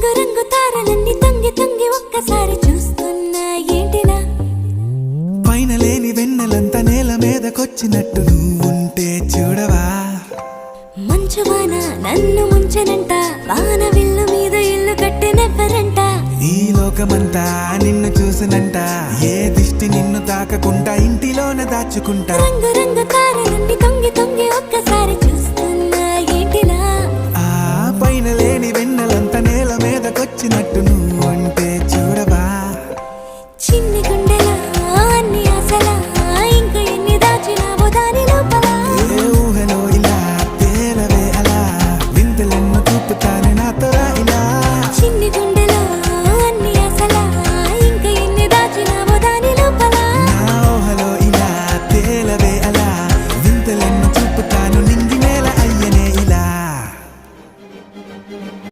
రంగు రంగు తారలన్నీ తొంగి తొంగి ఒక్కసారి చూస్తున్నా ఏంటినా పైన లేని వెన్నెలంతా నేల మీదకొచ్చినట్టు నువ్వుంటే చూడవా మంచు వాన నన్ను ముంచనంట వాన విల్లు మీద ఇల్లు కట్టినెవ్వరంట ఈ లోకమంతా నిన్ను చూసినంట ఏ దిష్టి నిన్ను తాకకుండా ఇంటిలోనే దాచుకుంటా రంగు రంగు తారలన్నీ తొంగి తొంగి ఒక్కసారి చూస్తున్నా ఏంటినా ఆ పైన లేని వెన్నెలంతా నేల మీదకొచ్చినట్టు